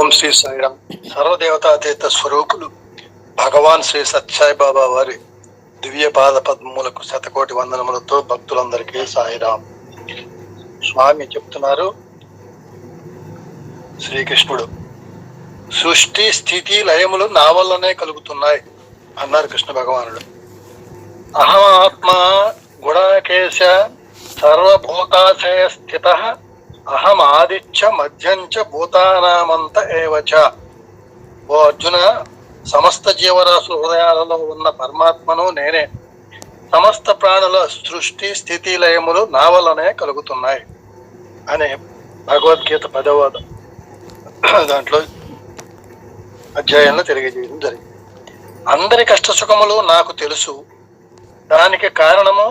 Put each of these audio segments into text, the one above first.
ఓం శ్రీ సాయిరామ్. సర్వదేవతాతీత స్వరూపులు భగవాన్ శ్రీ సత్యసాయి బాబా వారి దివ్య పాద పద్మములకు శతకోటి వందనములతో భక్తులందరికీ సాయిరామ్. స్వామి చెప్తున్నారు, శ్రీకృష్ణుడు సృష్టి స్థితి లయములు నా వల్లనే కలుగుతున్నాయి అన్నారు కృష్ణ భగవానుడు. అహం ఆత్మ గుణకేశ సర్వభూతాశయ స్థిత అహం ఆదిత్య మధ్యంచ భూతానామంత ఏవచ. ఓ అర్జున, సమస్త జీవరాశుల హృదయాలలో ఉన్న పరమాత్మను నేనే. సమస్త ప్రాణుల సృష్టి స్థితి లయములు నా వల్లనే కలుగుతున్నాయి అనే భగవద్గీత 10వ దాంట్లో అధ్యాయంలో తెలియజేయడం జరిగింది. అందరి కష్ట సుఖములు నాకు తెలుసు. దానికి కారణము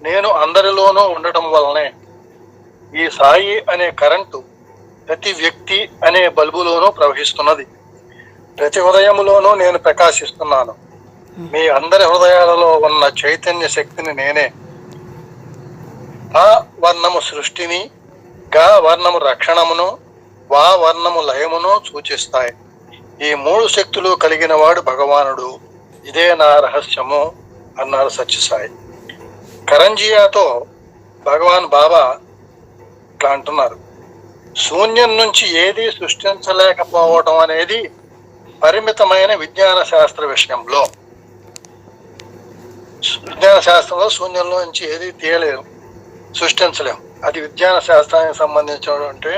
నేను అందరిలోనూ ఉండటం వల్లనే. ఈ సాయి అనే కరెంటు ప్రతి వ్యక్తి అనే బల్బులోనూ ప్రవహిస్తున్నది. ప్రతి హృదయములోనూ నేను ప్రకాశిస్తున్నాను. మీ అందరి హృదయాలలో ఉన్న చైతన్య శక్తిని నేనే. ఆ వర్ణము సృష్టిని, గా వర్ణము రక్షణమును, వా వర్ణము లయమును సూచిస్తాయి. ఈ 3 శక్తులు కలిగిన వాడు భగవానుడు. ఇదే నా రహస్యము అన్నారు సత్యసాయి. కరంజియాతో భగవాన్ బాబా ఇట్లా అంటున్నారు, శూన్యం నుంచి ఏది సృష్టించలేకపోవడం అనేది పరిమితమైన విజ్ఞాన శాస్త్ర విషయంలో. విజ్ఞాన శాస్త్రంలో శూన్యంలో నుంచి ఏది తీయలేము, సృష్టించలేము. అది విజ్ఞాన శాస్త్రానికి సంబంధించినటువంటి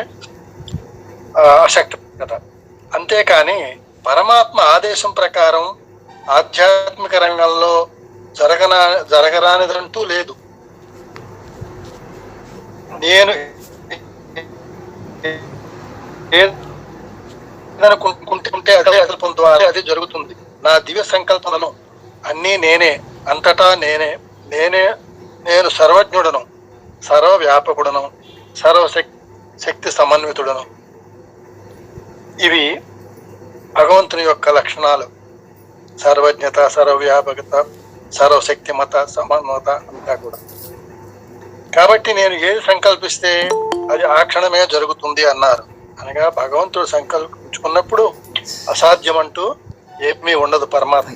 ఆసక్తికత. అంతేకాని పరమాత్మ ఆదేశం ప్రకారం ఆధ్యాత్మిక రంగంలో జరగరానిదంటూ లేదు. నేను ఏదనుకుంటుంటే అదే అదల్పం ద్వారా అది జరుగుతుంది. నా దివ్య సంకల్పనను అన్నీ నేనే, అంతటా నేనే. నేను సర్వజ్ఞుడను, సర్వవ్యాపకుడను, సర్వశక్తి సమన్వితుడను. ఇవి భగవంతుని యొక్క లక్షణాలు. సర్వజ్ఞత, సర్వవ్యాపకత, సర్వశక్తిమత, సమన్వత అంతా కూడా. కాబట్టి నేను ఏది సంకల్పిస్తే అది ఆ క్షణమే జరుగుతుంది అన్నారు. అనగా భగవంతుడు సంకల్పించుకున్నప్పుడు అసాధ్యం అంటూ ఏమీ ఉండదు పరమాత్మ.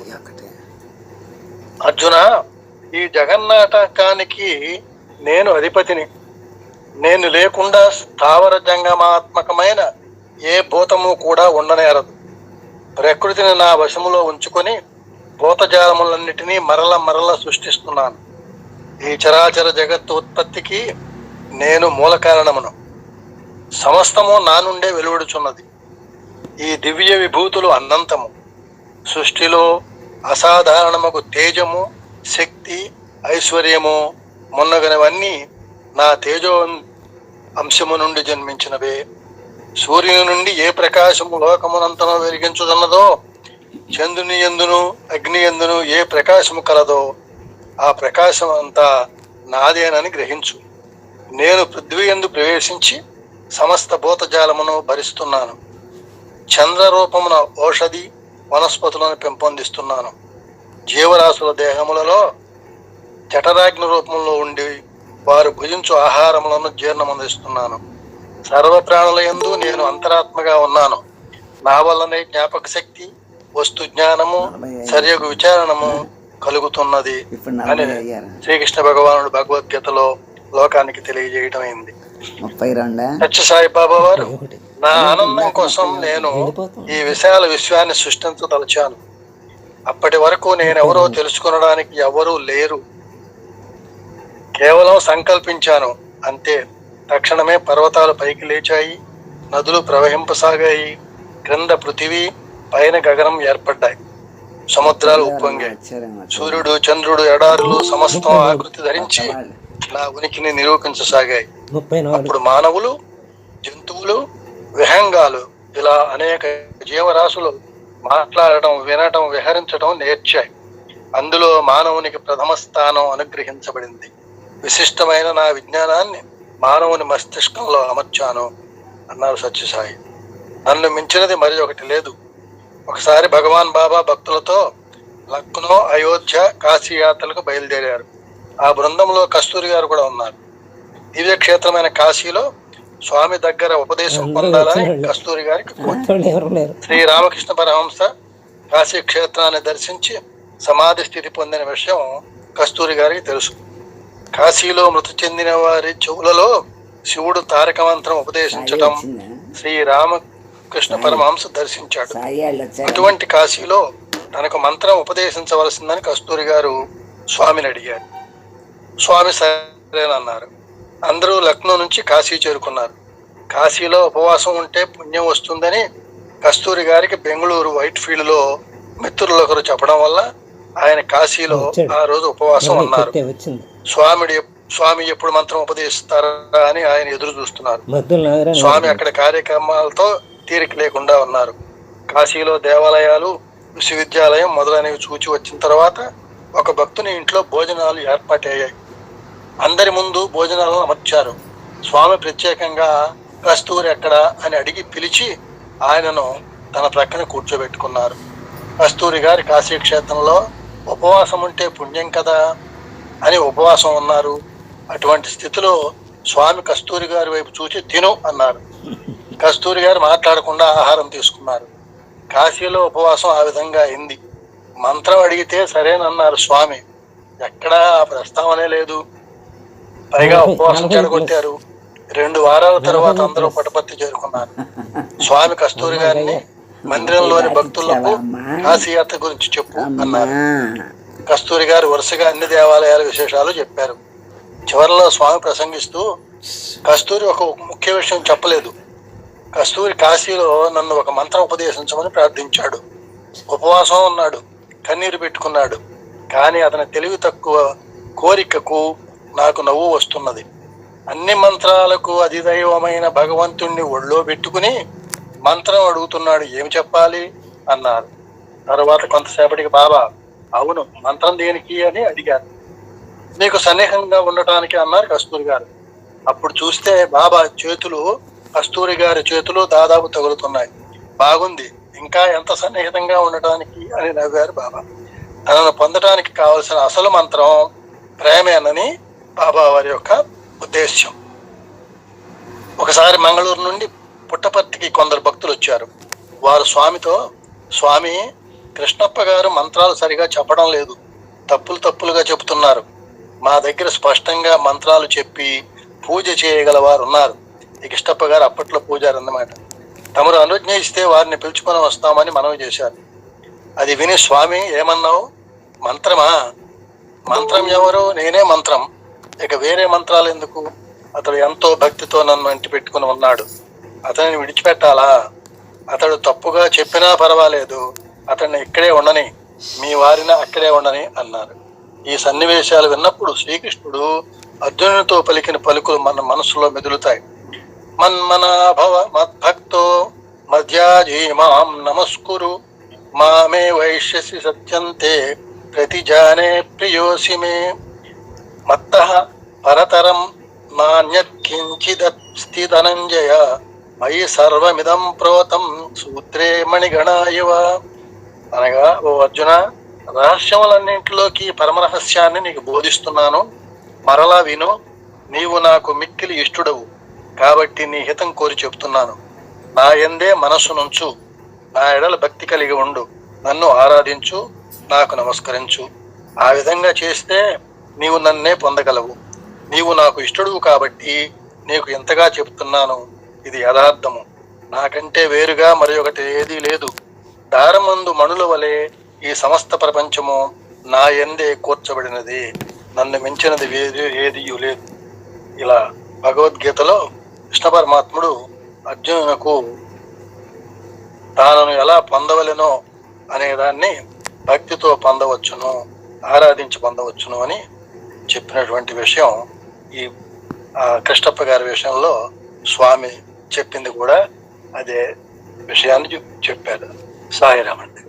అర్జున, ఈ జగన్నాటకానికి నేను అధిపతిని. నేను లేకుండా స్థావర జంగమాత్మకమైన ఏ భూతము కూడా ఉండనేరదు. ప్రకృతిని నా వశములో ఉంచుకొని భూతజాలములన్నిటినీ మరల సృష్టిస్తున్నాను. ఈ చరాచర జగత్తు ఉత్పత్తికి నేను మూల కారణమును. సమస్తము నా నుండే వెలువడుచున్నది. ఈ దివ్య విభూతులు అనంతము. సృష్టిలో అసాధారణముకు తేజము, శక్తి, ఐశ్వర్యము మొన్నగనవన్నీ నా తేజో అంశము నుండి జన్మించినవే. సూర్యుని నుండి ఏ ప్రకాశము లోకమునంతనో వెలిగించుతున్నదో, చంద్రుని యందును అగ్ని యందును ఏ ప్రకాశము కలదో ఆ ప్రకాశం అంతా నాదేనని గ్రహించు. నేను పృథ్వీ యందు ప్రవేశించి సమస్త భూతజాలమును భరిస్తున్నాను. చంద్ర రూపమున ఔషధి వనస్పతులను పెంపొందిస్తున్నాను. జీవరాశుల దేహములలో జఠరాగ్ని రూపంలో ఉండి వారు భుజించు ఆహారములను జీర్ణమందిస్తున్నాను. సర్వ ప్రాణుల యందు నేను అంతరాత్మగా ఉన్నాను. నా వల్లనే జ్ఞాపక శక్తి, వస్తు జ్ఞానము, సరియగు విచారణము కలుగుతున్నది అని శ్రీకృష్ణ భగవానుడు భగవద్గీతలో లోకానికి తెలియజేయటం అయింది. సత్యసాయి బాబా వారు, నా ఆనందం కోసం నేను ఈ విశాల విశ్వాన్ని సృష్టించదలిచాను. అప్పటి వరకు నేనెవరో తెలుసుకొనడానికి ఎవరూ లేరు. కేవలం సంకల్పించాను అంతే. తక్షణమే పర్వతాలు పైకి లేచాయి, నదులు ప్రవహింపసాగాయి, క్రింద పృథివీ, పైన గగనం ఏర్పడ్డాయి, సముద్రాలు ఉప్పొంగాయి. సూర్యుడు, చంద్రుడు, ఎడారులు సమస్తం ఆకృతి ధరించి నా ఉనికిని నిరూపించసాగాయి. అప్పుడు మానవులు, జంతువులు, విహంగాలు ఇలా అనేక జీవరాశులు మాట్లాడటం, వినటం, విహరించడం నేర్చాయి. అందులో మానవునికి ప్రథమ స్థానం అనుగ్రహించబడింది. విశిష్టమైన నా విజ్ఞానాన్ని మానవుని మస్తిష్కంలో అమర్చాను అన్నారు సత్యసాయి. నన్ను మించినది మరి ఒకటి లేదు. ఒకసారి భగవాన్ బాబా భక్తులతో లక్నో, అయోధ్య, కాశీ యాత్రలకు బయలుదేరారు. ఆ బృందంలో కస్తూరి గారు కూడా ఉన్నారు. దివ్యక్షేత్రమైన కాశీలో స్వామి దగ్గర ఉపదేశం పొందాలని కస్తూరి గారికి శ్రీ రామకృష్ణ పరమహంస కాశీ క్షేత్రాన్ని దర్శించి సమాధి స్థితి పొందిన విషయం కస్తూరి గారికి తెలుసు. కాశీలో మృతి చెందిన వారి చెవులలో శివుడు తారక మంత్రం ఉపదేశించటం శ్రీ రామకృష్ణ పరమహంస దర్శించాడు. అటువంటి కాశీలో తనకు మంత్రం ఉపదేశించవలసిందని కస్తూరి గారు స్వామిని అడిగారు. స్వామి సరేనన్నారు. అందరూ లక్నో నుంచి కాశీ చేరుకున్నారు. కాశీలో ఉపవాసం ఉంటే పుణ్యం వస్తుందని కస్తూరి గారికి బెంగళూరు వైట్ ఫీల్డ్ లో మిత్రులు ఒకరు చెప్పడం వల్ల ఆయన కాశీలో ఆ రోజు ఉపవాసం ఉన్నారు. స్వామి ఎప్పుడు మంత్రం ఉపదేశిస్తారా అని ఆయన ఎదురు చూస్తున్నారు. స్వామి అక్కడ కార్యక్రమాలతో తీరిక లేకుండా ఉన్నారు. కాశీలో దేవాలయాలు, విశ్వవిద్యాలయం మొదలైనవి చూచి వచ్చిన తర్వాత ఒక భక్తుని ఇంట్లో భోజనాలు ఏర్పాటయ్యాయి. అందరి ముందు భోజనాలను అమర్చారు. స్వామి ప్రత్యేకంగా కస్తూరి ఎక్కడ అని అడిగి పిలిచి ఆయనను తన ప్రక్కన కూర్చోబెట్టుకున్నారు. కస్తూరి గారి కాశీ క్షేత్రంలో ఉపవాసం ఉంటే పుణ్యం కదా అని ఉపవాసం ఉన్నారు. అటువంటి స్థితిలో స్వామి కస్తూరి గారి వైపు చూసి తిను అన్నారు. కస్తూరి గారు మాట్లాడకుండా ఆహారం తీసుకున్నారు. కాశీలో ఉపవాసం ఆ విధంగా అయింది. మంత్రం అడిగితే సరేనన్నారు స్వామి. ఎక్కడా ప్రస్తావనే లేదు. పైగా ఉపవాసం చెడగొట్టారు. 2 వారాల తర్వాత అందరూ పటపర్తి చేరుకున్నారు. స్వామి కస్తూరి గారిని మందిరంలోని భక్తులకు కాశీయాత్ర గురించి చెప్పు అన్నారు. కస్తూరి గారు వరుసగా అన్ని దేవాలయాల విశేషాలు చెప్పారు. చివరిలో స్వామి ప్రసంగిస్తూ కస్తూరి ఒక ముఖ్య విషయం చెప్పలేదు. కస్తూరి కాశీలో నన్ను ఒక మంత్రం ఉపదేశించమని ప్రార్థించాడు. ఉపవాసం ఉన్నాడు, కన్నీరు పెట్టుకున్నాడు. కానీ అతని తెలివి తక్కువ కోరికకు నాకు నవ్వు వస్తున్నది. అన్ని మంత్రాలకు అధిదైవమైన భగవంతుణ్ణి ఒళ్ళో పెట్టుకుని మంత్రం అడుగుతున్నాడు, ఏమి చెప్పాలి అన్నారు. తర్వాత కొంతసేపటికి బాబా అవును మంత్రం దేనికి అని అడిగారు. మీకు సన్నిహంగా ఉండటానికి అన్నారు కస్తూరి గారు. అప్పుడు చూస్తే బాబా చేతులు కస్తూరి గారి చేతులు దాదాపు తగులుతున్నాయి. బాగుంది, ఇంకా ఎంత సన్నిహితంగా ఉండటానికి అని నవ్వారు బాబా. తనను పొందడానికి కావలసిన అసలు మంత్రం ప్రేమేనని బాబా వారి యొక్క ఉద్దేశ్యం. ఒకసారి మంగళూరు నుండి పుట్టపర్తికి కొందరు భక్తులు వచ్చారు. వారు స్వామితో, స్వామి కృష్ణప్ప గారు మంత్రాలు సరిగా చెప్పడం లేదు, తప్పులుగా చెబుతున్నారు. మా దగ్గర స్పష్టంగా మంత్రాలు చెప్పి పూజ చేయగల వారు ఉన్నారు. ఈ కృష్ణప్ప గారు అప్పట్లో పూజారు అన్నమాట. తమరు అనుజ్ఞ ఇస్తే వారిని పిలుచుకొని వస్తామని మనవి చేశారు. అది విని స్వామి ఏమన్నావు, మంత్రమా? మంత్రం ఎవరు? నేనే మంత్రం. ఇక వేరే మంత్రాలు ఎందుకు? అతడు ఎంతో భక్తితో నన్ను అంటి పెట్టుకుని ఉన్నాడు. అతనిని విడిచిపెట్టాలా? అతడు తప్పుగా చెప్పినా పర్వాలేదు, అతన్ని ఇక్కడే ఉండని, మీ వారిన అక్కడే ఉండని అన్నారు. ఈ సన్నివేశాలు విన్నప్పుడు శ్రీకృష్ణుడు అర్జునునితో పలికిన పలుకులు మన మనసులో మెదులుతాయి. మన్మనాభవ మద్భక్తో మధ్యాజీ మాం నమస్కురు మామే వైశ్యసి సత్యంతే ప్రతిజానే ప్రియోసి మే మత్తః పరతరం నాన్యత్కించిదస్తి ధనంజయ మయి సర్వమిదం ప్రోతం సూత్రే మణిగణాయవ. అనగా ఓ అర్జున, రహస్యములన్నింటిలోకి పరమరహస్యాన్ని నీకు బోధిస్తున్నాను, మరలా విను. నీవు నాకు మిక్కిలి ఇష్టుడవు కాబట్టి నీ హితం కోరి చెప్తున్నాను. నా యందే మనస్సు నుంచు, నా ఎడల భక్తి కలిగి ఉండు, నన్ను ఆరాధించు, నాకు నమస్కరించు. ఆ విధంగా చేస్తే నీవు నన్నే పొందగలవు. నీవు నాకు ఇష్టడువు కాబట్టి నీకు ఎంతగా చెప్తున్నాను. ఇది యథార్థము. నాకంటే వేరుగా మరి ఒకటి ఏదీ లేదు. దారమందు మణుల వలె ఈ సమస్త ప్రపంచము నా యందే కూర్చబడినది. నన్ను మించినది ఏదీ లేదు. ఇలా భగవద్గీతలో కృష్ణ పరమాత్ముడు అర్జునునకు తానను ఎలా పొందవలెనో అనేదాన్ని భక్తితో పొందవచ్చును, ఆరాధించి పొందవచ్చును అని చెప్పినటువంటి విషయం ఈ కృష్ణప్ప గారి విషయంలో స్వామి చెప్పింది కూడా అదే విషయాన్ని చెప్పారు. సాయిరామ్ అండి.